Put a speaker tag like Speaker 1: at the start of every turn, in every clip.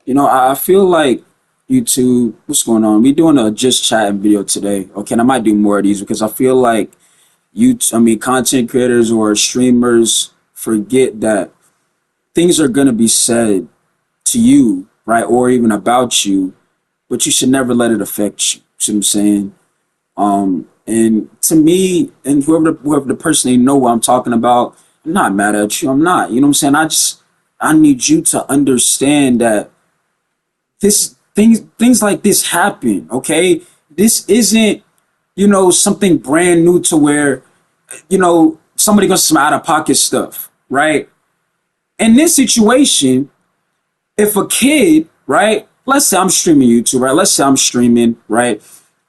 Speaker 1: I feel like YouTube, what's going on? We doing a just chatting video today. Okay, and I might do more of these because I feel like content creators or streamers forget that things are gonna be said to you, right, or even about you, but you should never let it affect you. See what I'm saying? And to me, and whoever the person they know what I'm talking about, I'm not mad at you. I'm not. You know what I'm saying? I need you to understand that things like this happen. Okay, this isn't something brand new to where somebody gonna some out of pocket stuff, right? In this situation, if a kid, right, let's say I'm streaming YouTube, right? Let's say I'm streaming, right?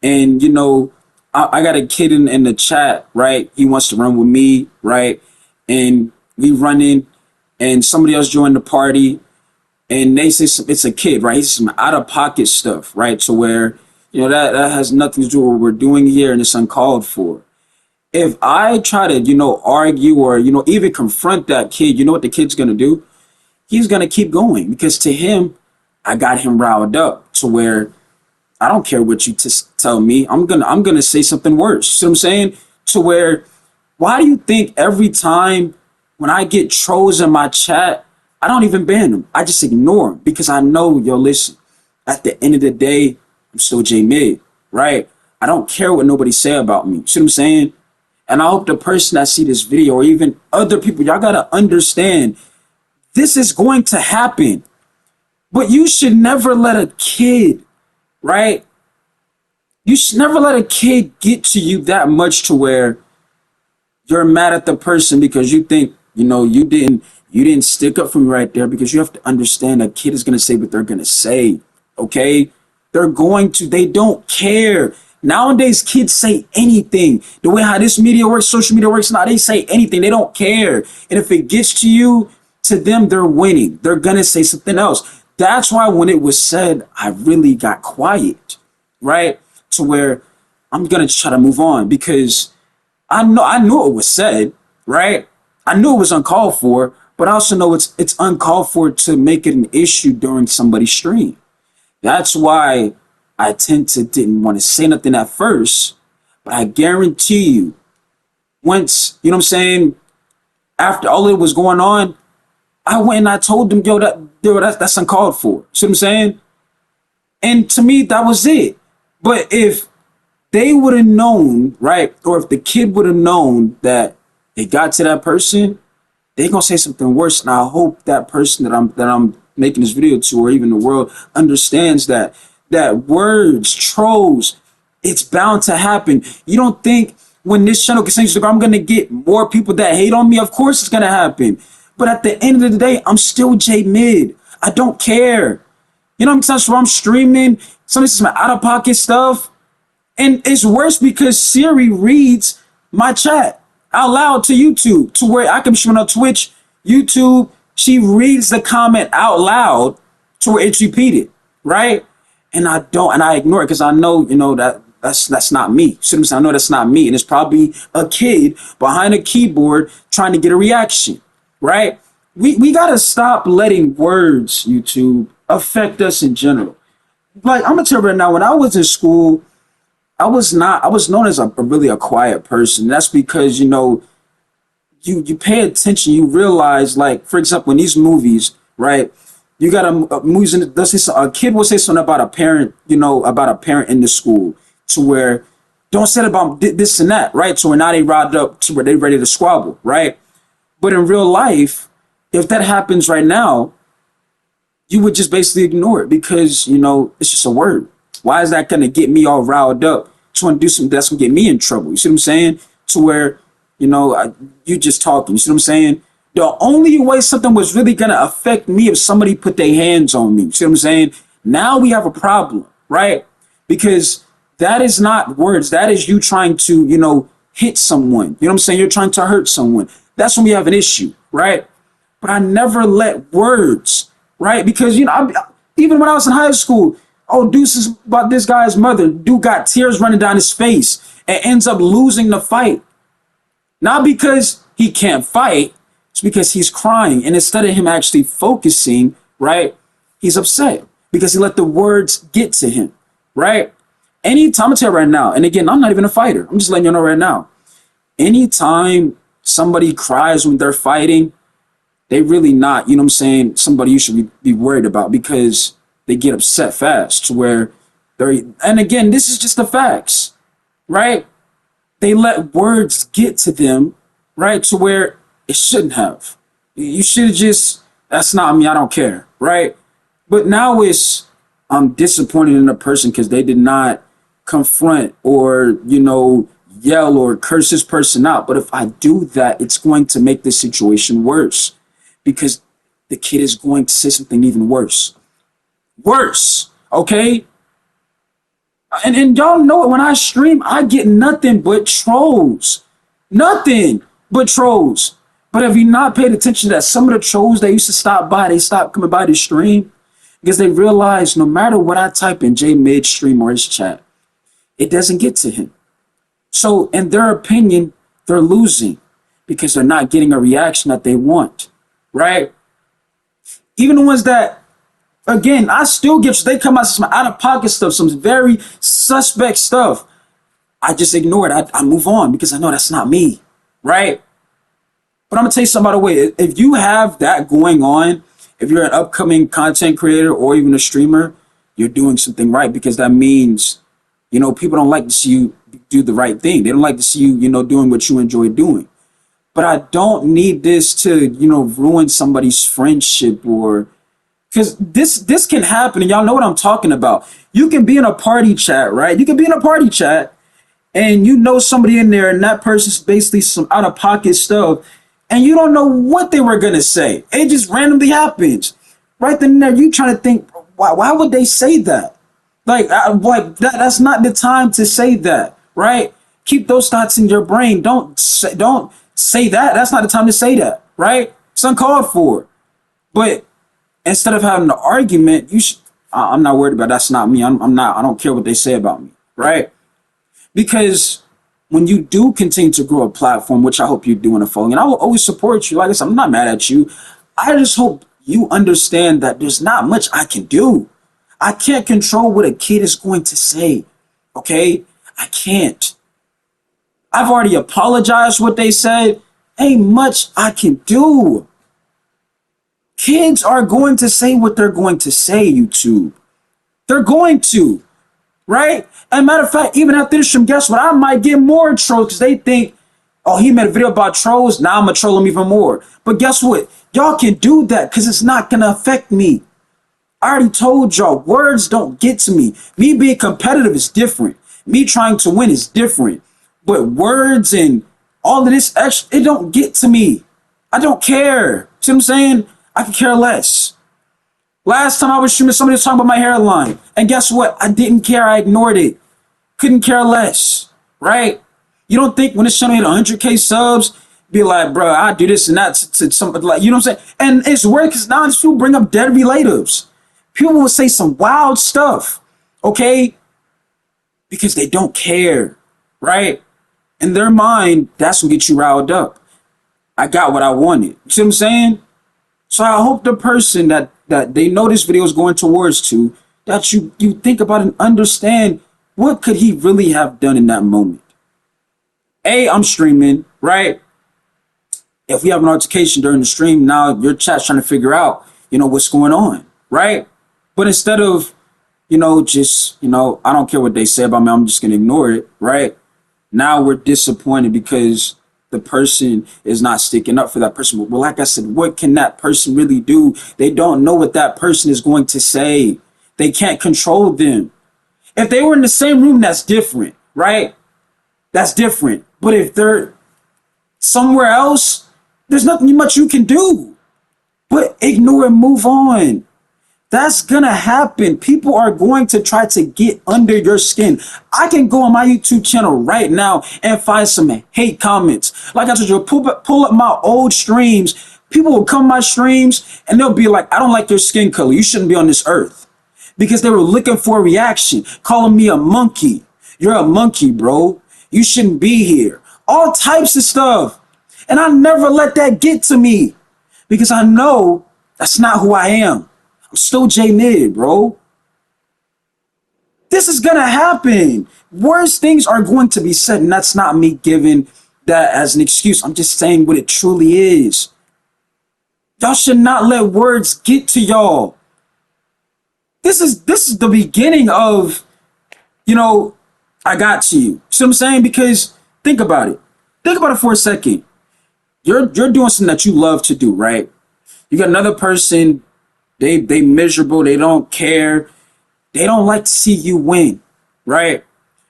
Speaker 1: And I got a kid in the chat, right? He wants to run with me, right? And we running, and somebody else joined the party, and they say it's a kid, right? It's some out of pocket stuff, right? To where that has nothing to do with what we're doing here, and it's uncalled for. If I try to argue or even confront that kid, you know what the kid's gonna do? He's gonna keep going because to him, I got him riled up to where I don't care what you tell me. I'm gonna say something worse. See what I'm saying? To where why do you think every time when I get trolls in my chat, I don't even ban them. I just ignore them because I know, yo, listen, at the end of the day, I'm still J Mid, right? I don't care what nobody say about me. See what I'm saying? And I hope the person that see this video or even other people, y'all gotta understand this is going to happen. But you should never let a kid, right? You should never let a kid get to you that much to where you're mad at the person because you think, you didn't stick up for me right there because you have to understand a kid is gonna say what they're gonna say. Okay? They don't care. Nowadays, kids say anything. The way how this media works, social media works now, they say anything. They don't care. And if it gets to you, to them, they're winning. They're gonna say something else. That's why when it was said, I really got quiet, right? To where I'm gonna try to move on because I knew it was said, right? I knew it was uncalled for, but I also know it's uncalled for to make it an issue during somebody's stream. That's why I tend to didn't want to say nothing at first, but I guarantee you, once you know what I'm saying, after all it was going on, I went and I told them, that's uncalled for. See what I'm saying? And to me, that was it. But if they would have known, right, or if the kid would have known that they got to that person, they gonna say something worse. And I hope that person that I'm making this video to, or even the world, understands that words, trolls, it's bound to happen. You don't think when this channel continues to grow, I'm gonna get more people that hate on me? Of course it's gonna happen. But at the end of the day, I'm still J Mid. I don't care. You know what I'm saying? So I'm streaming, some of this is my out of pocket stuff. And it's worse because Siri reads my chat out loud to YouTube to where I can stream on Twitch, YouTube. She reads the comment out loud to where it's repeated, right? And I ignore it because I know, that's not me. See what I'm saying? I know that's not me. And it's probably a kid behind a keyboard trying to get a reaction, right? We got to stop letting words, YouTube, affect us in general. Like, I'm going to tell you right now, when I was in school, I was known as a really a quiet person. That's because, you pay attention, you realize, like, for example, in these movies, right? You got movies in a kid will say something about a parent, about a parent in the school to where don't say about this and that, right? So where now they riled up to where they ready to squabble, right? But in real life, if that happens right now, you would just basically ignore it because, it's just a word. Why is that going to get me all riled up to want to do something that's going to get me in trouble? You see what I'm saying? To where, you just talking. You see what I'm saying? The only way something was really going to affect me if somebody put their hands on me. You see what I'm saying? Now we have a problem, right? Because that is not words. That is you trying to, hit someone. You know what I'm saying? You're trying to hurt someone. That's when we have an issue, right? But I never let words, right? Because, even when I was in high school, oh, deuces about this guy's mother. Dude got tears running down his face and ends up losing the fight. Not because he can't fight, it's because he's crying. And instead of him actually focusing, right, He's upset because he let the words get to him, right? Anytime, I'm gonna tell you right now, and again, I'm not even a fighter. I'm just letting you know right now. Anytime somebody cries when they're fighting, they really not, you know what I'm saying, somebody you should be worried about, because they get upset fast to where they're, and again, this is just the facts, right? They let words get to them, right? To where it shouldn't have. You should have just, that's not me, I don't care, right? But now it's, I'm disappointed in a person because they did not confront or, yell or curse this person out. But if I do that, it's going to make the situation worse, because the kid is going to say something even worse. Worse, okay? And y'all know it, when I stream, I get nothing but trolls. Nothing but trolls. But have you not paid attention that some of the trolls that used to stop by, they stopped coming by the stream? Because they realize no matter what I type in J Midstream or his chat, it doesn't get to him. So in their opinion, they're losing because they're not getting a reaction that they want, right? Even the ones that, again, I still get, they come out some out of pocket stuff, some very suspect stuff. I just ignore it. I move on because I know that's not me, right? But I'm gonna tell you something, by the way, if you have that going on, if you're an upcoming content creator or even a streamer, you're doing something right, because that means, people don't like to see you do the right thing. They don't like to see you, doing what you enjoy doing. But I don't need this to, ruin somebody's friendship, or because this can happen, and y'all know what I'm talking about. You can be in a party chat, right? You can be in a party chat and somebody in there, and that person's basically some out of pocket stuff, and you don't know what they were gonna say. It just randomly happens. Right then and there, you trying to think, why would they say that? That's not the time to say that, right? Keep those thoughts in your brain. Don't say that. That's not the time to say that, right? It's uncalled for. But instead of having an argument, you should. I'm not worried about that's not me. I'm not. I don't care what they say about me, right? Because when you do continue to grow a platform, which I hope you do in the following, and I will always support you. Like I said, I'm not mad at you. I just hope you understand that there's not much I can do. I can't control what a kid is going to say. Okay? I can't. I've already apologized what they said. Ain't much I can do. Kids are going to say what they're going to say, YouTube. They're going to, right? And matter of fact, even after this stream, guess what? I might get more trolls because they think, oh, he made a video about trolls. Now I'm going to troll him even more. But guess what? Y'all can do that because it's not going to affect me. I already told y'all, words don't get to me. Me being competitive is different. Me trying to win is different. But words and all of this extra, it don't get to me. I don't care. See what I'm saying? I could care less. Last time I was streaming, somebody was talking about my hairline. And guess what? I didn't care. I ignored it. Couldn't care less. Right? You don't think when this channel hit 100K subs, be like, bro, I do this and that to somebody, like, you know what I'm saying? And it's weird because now these people bring up dead relatives. People will say some wild stuff, okay? Because they don't care, right? In their mind, that's what gets you riled up. I got what I wanted. You see what I'm saying? So I hope the person that they know this video is going towards to, that you think about and understand what could he really have done in that moment. I'm streaming, right? If we have an altercation during the stream, now your chat's trying to figure out, what's going on, right? But instead of, I don't care what they say about me, I'm just going to ignore it, right? Now we're disappointed because the person is not sticking up for that person. Well, like I said, what can that person really do? They don't know what that person is going to say. They can't control them. If they were in the same room, that's different, right? That's different. But if they're somewhere else, there's nothing much you can do but ignore and move on. That's gonna happen. People are going to try to get under your skin. I can go on my YouTube channel right now and find some hate comments. Like I told you, pull up my old streams. People will come to my streams and they'll be like, I don't like your skin color. You shouldn't be on this earth. Because they were looking for a reaction, calling me a monkey. You're a monkey, bro. You shouldn't be here. All types of stuff. And I never let that get to me because I know that's not who I am. I'm still J Mid, bro. This is gonna happen. Worse things are going to be said, and that's not me giving that as an excuse. I'm just saying what it truly is. Y'all should not let words get to y'all. This is the beginning of, you know, I got to you. See what I'm saying? Because think about it. Think about it for a second. You're doing something that you love to do, right? You got another person, they miserable, they don't care, they don't like to see you win, right?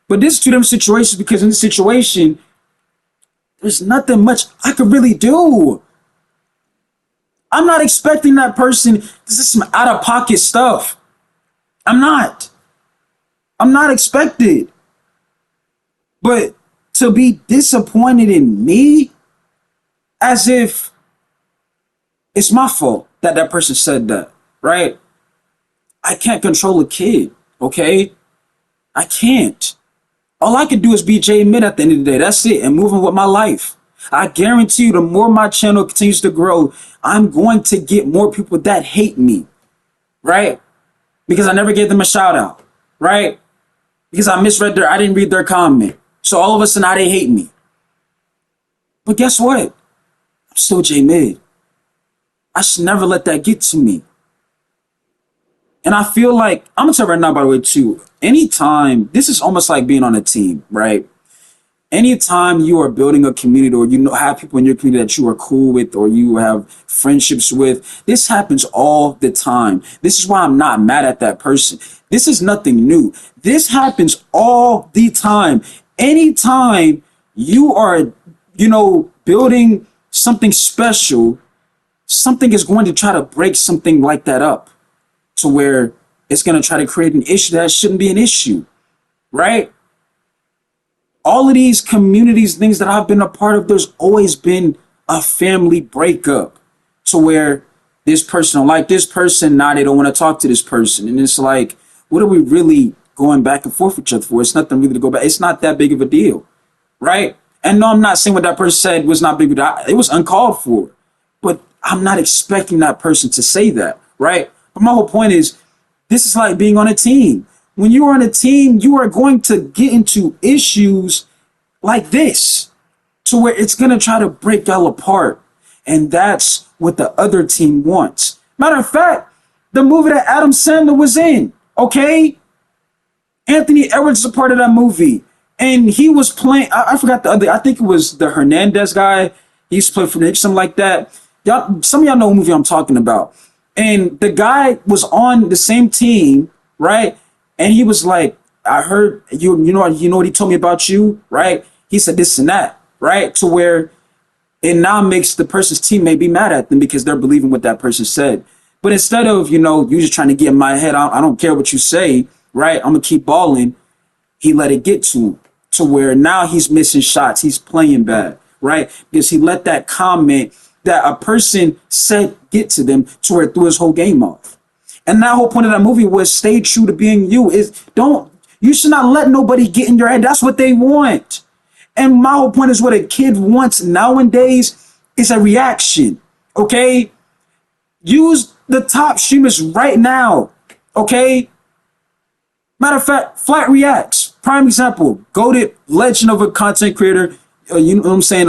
Speaker 1: But this is two different situations because in this situation, there's nothing much I could really do. I'm not expecting that person. This is some out of pocket stuff. I'm not. I'm not expected. But to be disappointed in me as if it's my fault that that person said that, right? I can't control a kid, okay? I can't. All I can do is be J Mid at the end of the day. That's it. And moving with my life. I guarantee you, the more my channel continues to grow, I'm going to get more people that hate me, right? Because I never gave them a shout out, right? Because I didn't read their comment. So all of a sudden now they hate me. But guess what? I'm still J Mid. I should never let that get to me. And I feel like, I'm gonna tell you right now, by the way, too, anytime, this is almost like being on a team, right? Anytime you are building a community or you know have people in your community that you are cool with or you have friendships with, this happens all the time. This is why I'm not mad at that person. This is nothing new. This happens all the time. Anytime you are, building something special, something is going to try to break something like that up to where it's going to try to create an issue that shouldn't be an issue, right? All of these communities, things that I've been a part of, there's always been a family breakup to where this person don't like this person, now they don't want to talk to this person. And it's like, what are we really going back and forth with each other for? It's nothing really to go back. It's not that big of a deal, right? And no, I'm not saying what that person said was not big of a deal. It was uncalled for. But I'm not expecting that person to say that, right? But my whole point is, this is like being on a team. When you are on a team, you are going to get into issues like this to where it's going to try to break y'all apart. And that's what the other team wants. Matter of fact, the movie that Adam Sandler was in, okay? Anthony Edwards is a part of that movie. And he was playing, I forgot the other, I think it was the Hernandez guy. He used to play for the Knicks, something like that. Y'all, some of y'all know what movie I'm talking about. And the guy was on the same team, right? And he was like, I heard you know what he told me about you, right? He said this and that, right? To where it now makes the person's teammate be mad at them because they're believing what that person said. But instead of, you just trying to get in my head, I don't care what you say, right? I'm gonna keep balling. He let it get to him to where now he's missing shots. He's playing bad, right? Because he let that comment that a person said get to them to where it threw his whole game off. And that whole point of that movie was stay true to being you. You should not let nobody get in your head. That's what they want. And my whole point is what a kid wants nowadays is a reaction. Okay? Use the top streamers right now. Okay? Matter of fact, Flat Reacts. Prime example. Goated legend of a content creator. You know what I'm saying?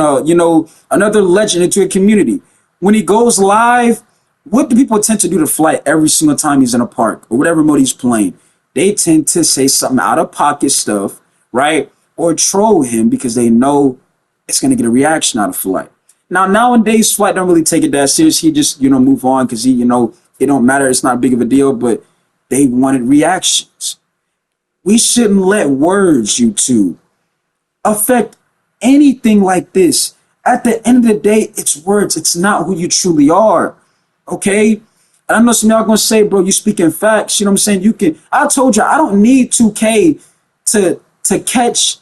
Speaker 1: Another legend into a community. When he goes live, what do people tend to do to Flight every single time he's in a park or whatever mode he's playing? They tend to say something out of pocket stuff, right? Or troll him because they know it's going to get a reaction out of Flight. Now, nowadays, Flight don't really take it that serious. He just, move on because it don't matter. It's not big of a deal, but they wanted reactions. We shouldn't let words, you two, affect anything like this. At the end of the day, it's words. It's not who you truly are. Okay? And I know some of y'all gonna say, bro, you speaking facts. You know what I'm saying? I told you, I don't need 2K to catch,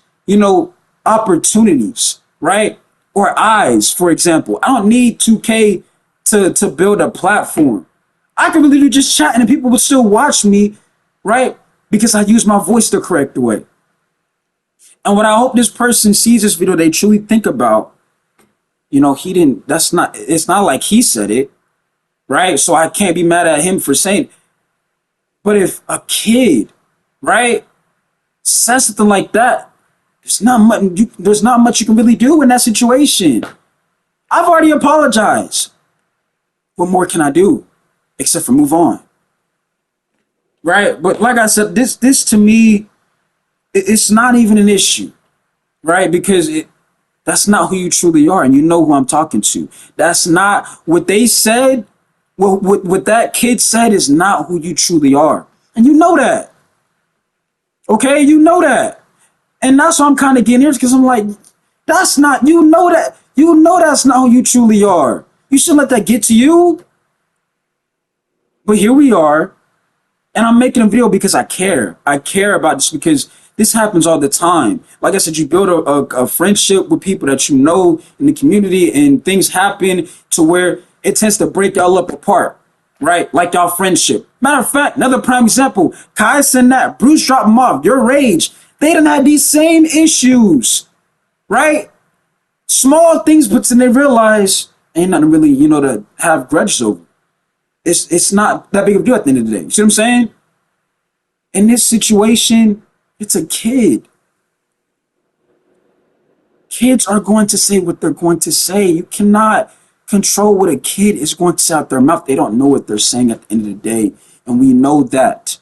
Speaker 1: opportunities, right? Or eyes, for example. I don't need 2K to build a platform. I could really do just chatting and people would still watch me, right? Because I use my voice the correct way. And what I hope this person sees this video, they truly think about, it's not like he said it, right? So I can't be mad at him for saying, But if a kid, right, says something like that, there's not much you can really do in that situation. I've already apologized. What more can I do except for move on? Right? But like I said, this to me, it's not even an issue, right? Because that's not who you truly are, and you know who I'm talking to. That's not what they said. What that kid said is not who you truly are, and you know that. Okay, you know that, and that's why I'm kind of getting here because I'm like, that's not. You know that. You know that's not who you truly are. You shouldn't let that get to you. But here we are, and I'm making a video because I care. I care about this because this happens all the time. Like I said, you build a friendship with people that you know in the community, and things happen to where it tends to break y'all up apart, right? Like y'all friendship. Matter of fact, another prime example, Kai and that, Bruce dropped him off, your rage. They didn't have these same issues, right? Small things, but then they realize ain't nothing really, to have grudges over. It's not that big of a deal at the end of the day. You see what I'm saying? In this situation, it's a kid. Kids are going to say what they're going to say. You cannot control what a kid is going to say out their mouth. They don't know what they're saying at the end of the day. And we know that.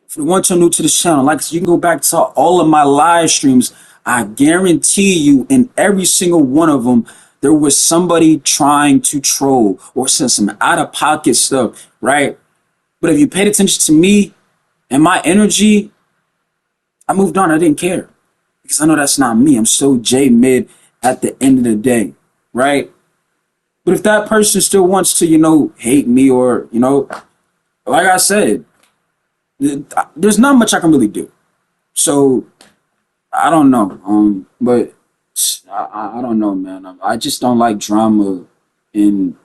Speaker 1: If you want to new to the channel, like I said, you can go back to all of my live streams. I guarantee you in every single one of them, there was somebody trying to troll or send some out of pocket stuff, right? But if you paid attention to me and my energy, I moved on. I didn't care because I know that's not me. I'm so J mid at the end of the day, right? But if that person still wants to, hate me or, like I said, there's not much I can really do. So I don't know. But I don't know, man. I just don't like drama and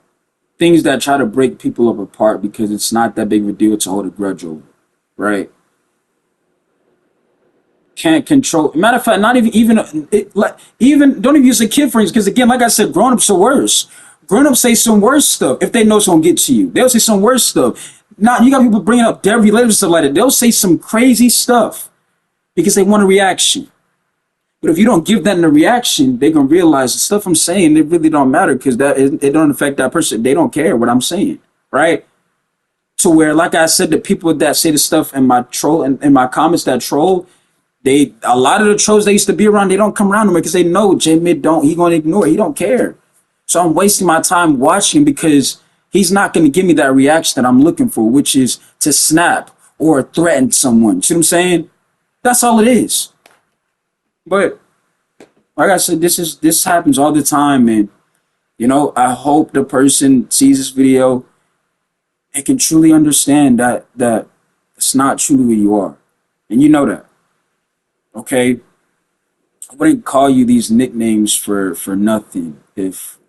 Speaker 1: things that try to break people up apart because it's not that big of a deal to hold a grudge over, right? Can't control. Matter of fact, not even don't even use a kid for instance, because again, like I said, grown-ups are worse. Grown-ups say some worse stuff if they know it's gonna get to you. They'll say some worse stuff. Now you got people bringing up dead relatives stuff like that. They'll say some crazy stuff because they want a reaction. But if you don't give them the reaction, they're gonna realize the stuff I'm saying it really don't matter because it don't affect that person. They don't care what I'm saying, right? To where, like I said, the people that say the stuff in my troll and in my comments that troll, a lot of the trolls they used to be around, they don't come around them because they know J Mid he gonna ignore it. He don't care. So I'm wasting my time watching because he's not gonna give me that reaction that I'm looking for, which is to snap or threaten someone. See what I'm saying? That's all it is. But like I said, this happens all the time, and I hope the person sees this video and can truly understand that it's not truly who you are. And you know that. Okay? I wouldn't call you these nicknames for nothing if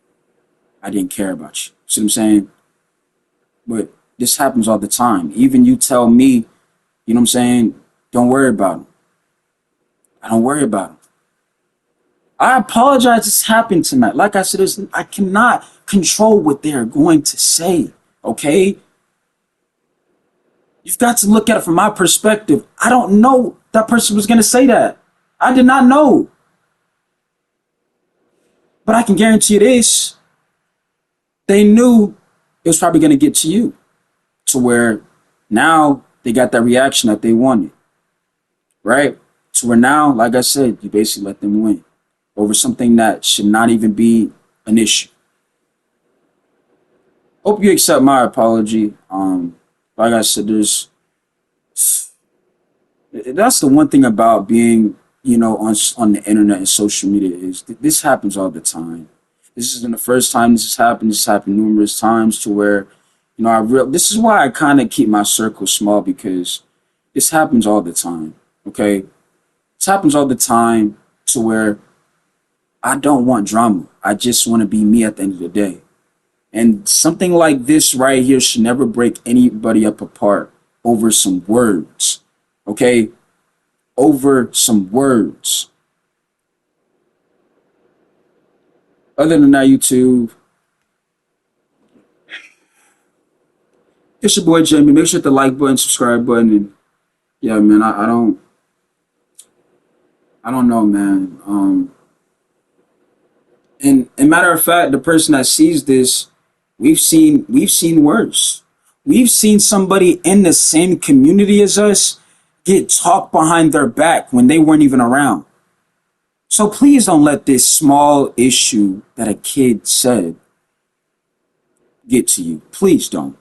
Speaker 1: I didn't care about you. See what I'm saying? But this happens all the time. Even you tell me, you know what I'm saying, don't worry about them. I don't worry about them. I apologize this happened tonight. Like I said, I cannot control what they're going to say. Okay? You've got to look at it from my perspective. I don't know that person was going to say that. I did not know. But I can guarantee you this. They knew it was probably going to get to you. To where now they got that reaction that they wanted. Right? To where now, like I said, you basically let them win over something that should not even be an issue. Hope you accept my apology. Like I said, that's the one thing about being, on the internet and social media is this happens all the time. This isn't the first time this has happened. This has happened numerous times to where, this is why I kind of keep my circle small because this happens all the time. Okay, this happens all the time to where I don't want drama. I just want to be me at the end of the day. And something like this right here should never break anybody up apart over some words. Okay? Over some words. Other than that, YouTube, It's your boy Jamie. Make sure to hit the like button, subscribe button, and yeah, man. I don't know, man. And matter of fact, the person that sees this, we've seen worse. We've seen somebody in the same community as us get talked behind their back when they weren't even around. So please don't let this small issue that a kid said get to you. Please don't.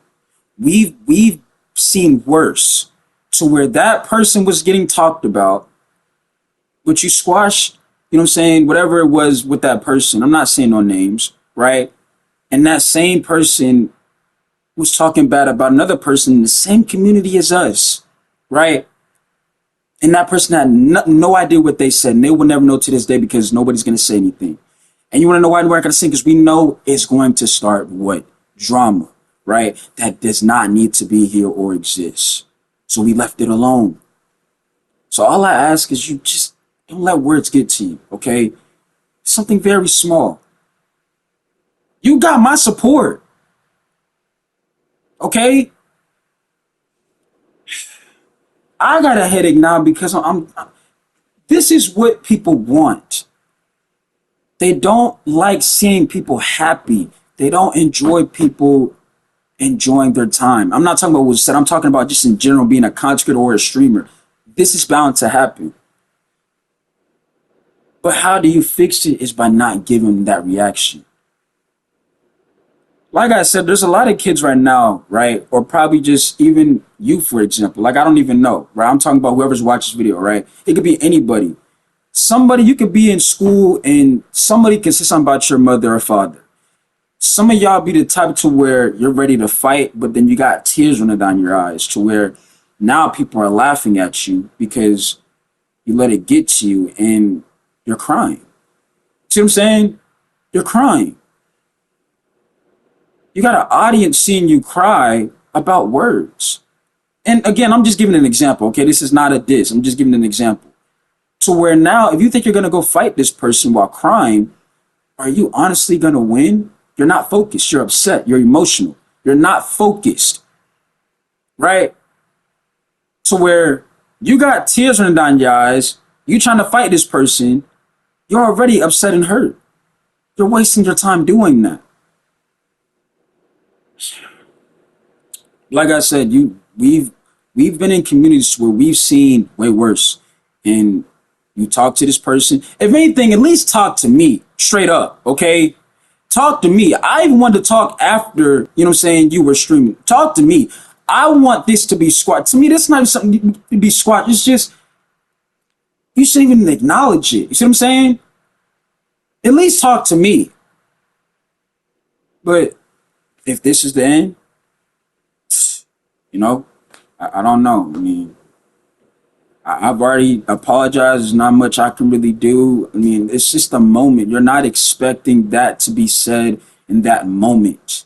Speaker 1: We've seen worse to where that person was getting talked about, but you squash, you know what I'm saying, whatever it was with that person. I'm not saying no names, right? And that same person was talking bad about another person in the same community as us, right? And that person had no idea what they said, and they will never know to this day because nobody's going to say anything. And you want to know why we're not going to sing? Because we know it's going to start what? Drama, right? That does not need to be here or exist. So we left it alone. So all I ask is you just don't let words get to you, okay? Something very small. You got my support, okay? I got a headache now because this is what people want. They don't like seeing people happy. They don't enjoy people enjoying their time. I'm not talking about what was said. I'm talking about just in general being a content creator or a streamer. This is bound to happen. But how do you fix it is by not giving that reaction. Like I said, there's a lot of kids right now, right? Or probably just even you, for example. Like, I don't even know, right? I'm talking about whoever's watching this video, right? It could be anybody. Somebody, you could be in school and somebody can say something about your mother or father. Some of y'all be the type to where you're ready to fight, but then you got tears running down your eyes to where now people are laughing at you because you let it get to you and you're crying. See what I'm saying? You're crying. You got an audience seeing you cry about words. And again, I'm just giving an example, okay? This is not a diss. I'm just giving an example. To where now, if you think you're going to go fight this person while crying, are you honestly going to win? You're not focused. You're upset. You're emotional. You're not focused, right? To where you got tears running down your eyes. You trying to fight this person. You're already upset and hurt. You're wasting your time doing that. Like I said, we've been in communities where we've seen way worse. And you talk to this person. If anything, at least talk to me straight up, okay? Talk to me. I even wanted to talk after, you know what I'm saying, you were streaming. Talk to me. I want this to be squat. To me, that's not something to be squat. It's just, you shouldn't even acknowledge it. You see what I'm saying? At least talk to me. But if this is the end, you know, I don't know. I mean, I've already apologized. There's not much I can really do. I mean, it's just a moment. You're not expecting that to be said in that moment.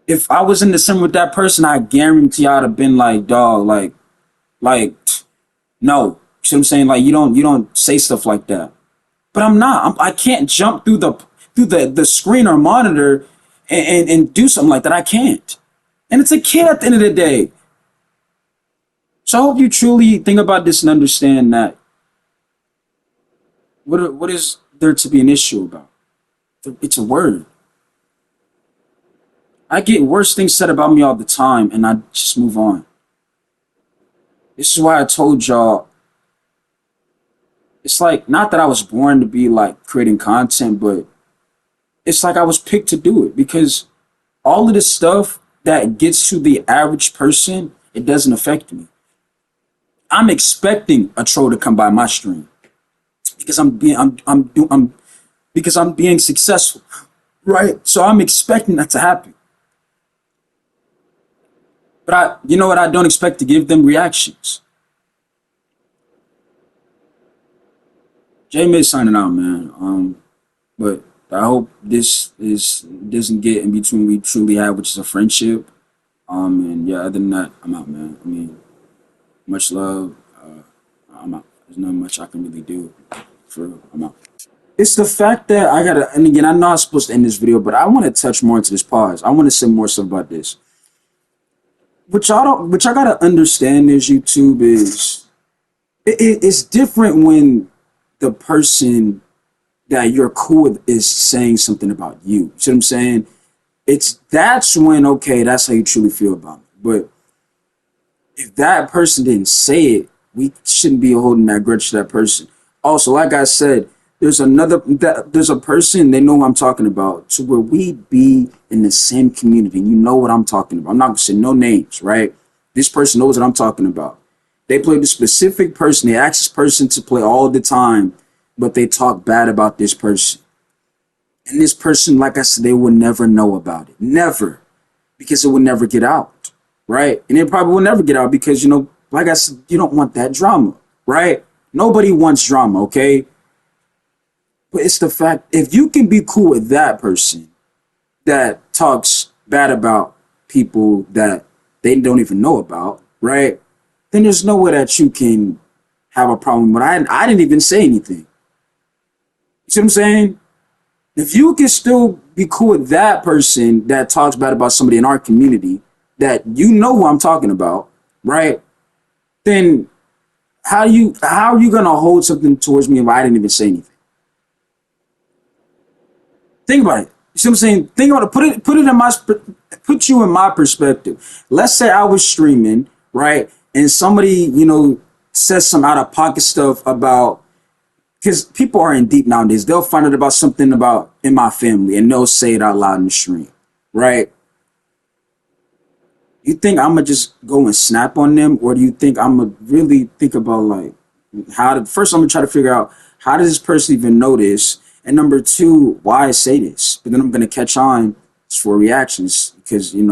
Speaker 1: If I was in the sim with that person, I guarantee I'd have been like, dog, like, no. You see what I'm saying? Like, you don't say stuff like that. But I'm not. I can't jump through the screen or monitor and do something like that. I can't. And it's a kid at the end of the day. So I hope you truly think about this and understand that what is there to be an issue about? It's a word. I get worse things said about me all the time, and I just move on. This is why I told y'all, it's like, not that I was born to be like creating content, but it's like I was picked to do it because all of this stuff that gets to the average person, it doesn't affect me. I'm expecting a troll to come by my stream because because I'm being successful, right? So I'm expecting that to happen. But you know what? I don't expect to give them reactions. J Mid signing out, man. But I hope this is doesn't get in between we truly have, which is a friendship. And yeah, other than that, I'm out, man. I mean, much love. I'm out. There's not much I can really do. For real, I'm out. It's the fact that I gotta, and again, I know I'm supposed to end this video, but I want to touch more into this pause. I want to say more stuff about this. Which I gotta understand is YouTube is it's different when the person that you're cool with is saying something about you. You see what I'm saying? That's when, okay, that's how you truly feel about me. But if that person didn't say it, we shouldn't be holding that grudge to that person. Also, like I said, there's a person, they know who I'm talking about, to where we be in the same community. You know what I'm talking about. I'm not gonna say no names, right? This person knows what I'm talking about. They play the specific person, they ask this person to play all the time, but they talk bad about this person. And this person, like I said, they will never know about it. Never. Because it will never get out. Right? And it probably will never get out because, like I said, you don't want that drama. Right? Nobody wants drama, okay? But it's the fact, if you can be cool with that person that talks bad about people that they don't even know about, right? Then there's no way that you can have a problem. But I didn't even say anything. You see what I'm saying? If you can still be cool with that person that talks bad about somebody in our community that you know who I'm talking about, right? Then how are you gonna hold something towards me if I didn't even say anything? Think about it. You see what I'm saying? Think about it. Put you in my perspective. Let's say I was streaming, right? And somebody, says some out of pocket stuff about, because people are in deep nowadays. They'll find out about something about in my family and they'll say it out loud in the stream, right? You think I'm gonna just go and snap on them, or do you think I'm gonna really think about like first I'm gonna try to figure out how does this person even know this, and number two, why I say this? But then I'm gonna catch on for reactions because in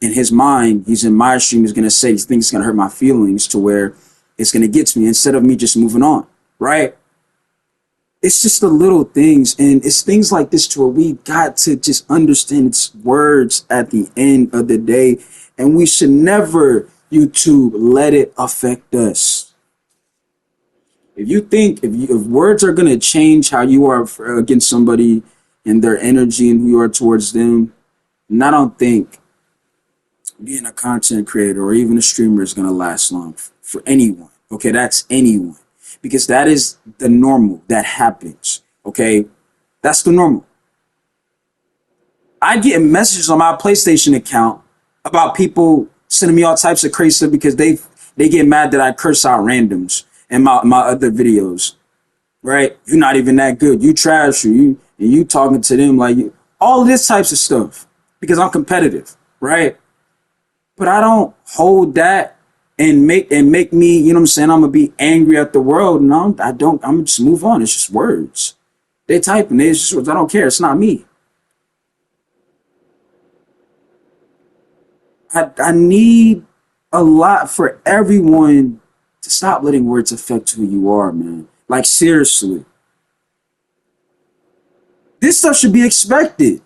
Speaker 1: his mind, he's in my stream, he's gonna say he thinks it's gonna hurt my feelings to where it's gonna get to me instead of me just moving on, right? It's just the little things, and it's things like this to where we got to just understand its words at the end of the day, and we should never, YouTube, let it affect us. If you think if words are gonna change how you are against somebody and their energy and who you are towards them, and I don't think being a content creator or even a streamer is gonna last long for anyone. Okay, that's anyone. Because that is the normal that happens, okay? That's the normal. I get messages on my PlayStation account about people sending me all types of crazy stuff because they get mad that I curse out randoms in my other videos, right? You're not even that good. You trash you talking to them like you, all of this types of stuff because I'm competitive, right? But I don't hold that and make me, you know what I'm saying, I'm gonna be angry at the world. No, I don't. I'm gonna just move on. It's just words. They typing. It's just words. I don't care. It's not me. I need a lot for everyone to stop letting words affect who you are, man. Like seriously. This stuff should be expected.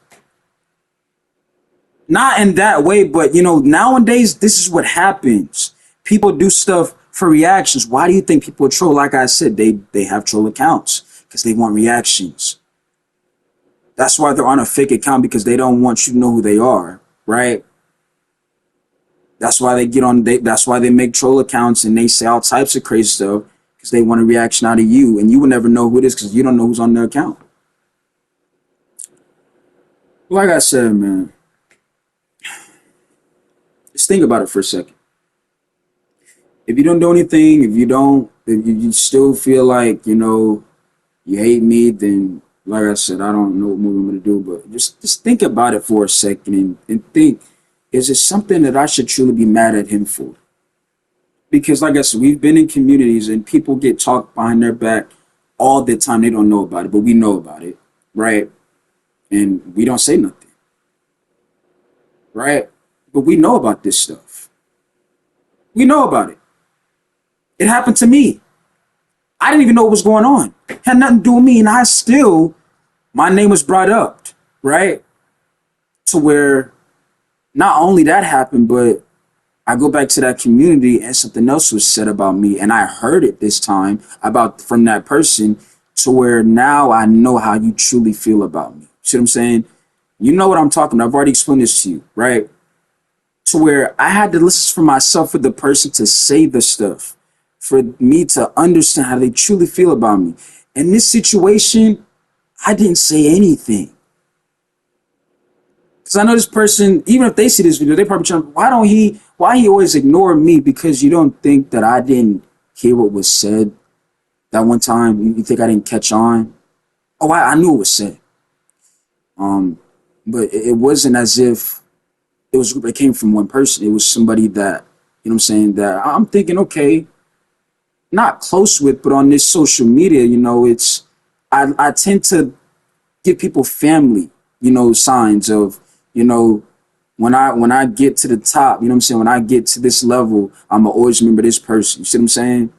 Speaker 1: Not in that way, but nowadays this is what happens. People do stuff for reactions. Why do you think people troll? Like I said, they have troll accounts because they want reactions. That's why they're on a fake account, because they don't want you to know who they are, right? That's why that's why they make troll accounts and they say all types of crazy stuff because they want a reaction out of you, and you will never know who it is because you don't know who's on their account. Like I said, man, just think about it for a second. If you don't do anything, if you still feel like, you hate me, then like I said, I don't know what movie I'm gonna do, but just think about it for a second and think, is it something that I should truly be mad at him for? Because like I said, we've been in communities and people get talked behind their back all the time. They don't know about it, but we know about it, right? And we don't say nothing, right? But we know about this stuff. We know about it. It happened to me. I didn't even know what was going on. It had nothing to do with me, and my name was brought up, right? To where not only that happened, but I go back to that community and something else was said about me, and I heard it this time from that person, to where now I know how you truly feel about me. See what I'm saying? You know what I'm talking about. I've already explained this to you, right? To where I had to listen for myself for the person to say the stuff, for me to understand how they truly feel about me. In this situation, I didn't say anything. Because I know this person, even if they see this video, they probably trying, why he always ignore me? Because you don't think that I didn't hear what was said that one time? You think I didn't catch on? Oh, I knew it was said. But it wasn't as if it was a group that came from one person. It was somebody that, you know what I'm saying, that I'm thinking, okay, not close with, but on this social media, I tend to give people family, signs of, when I get to the top, you know what I'm saying, when I get to this level, I'ma always remember this person. You see what I'm saying?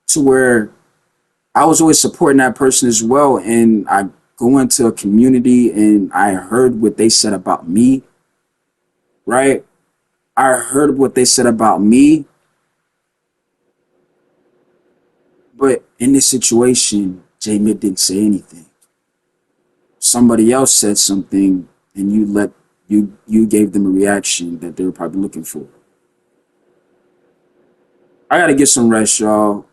Speaker 1: To where I was always supporting that person as well. And I go into a community and I heard what they said about me, right? I heard what they said about me. But in this situation, J Mitt didn't say anything. Somebody else said something and you gave them a reaction that they were probably looking for. I gotta get some rest, y'all.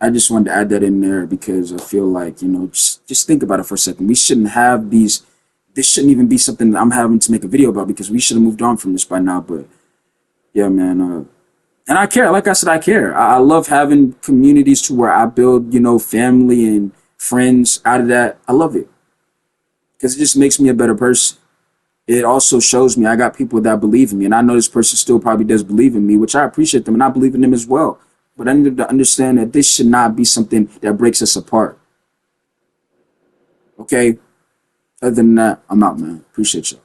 Speaker 1: I just wanted to add that in there because I feel like, just think about it for a second. We shouldn't have these. This shouldn't even be something that I'm having to make a video about because we should have moved on from this by now. But yeah, man. And I care. Like I said, I care. I love having communities to where I build, family and friends out of that. I love it because it just makes me a better person. It also shows me I got people that believe in me. And I know this person still probably does believe in me, which I appreciate them and I believe in them as well. But I need to understand that this should not be something that breaks us apart. Okay? Other than that, I'm out, man. Appreciate you.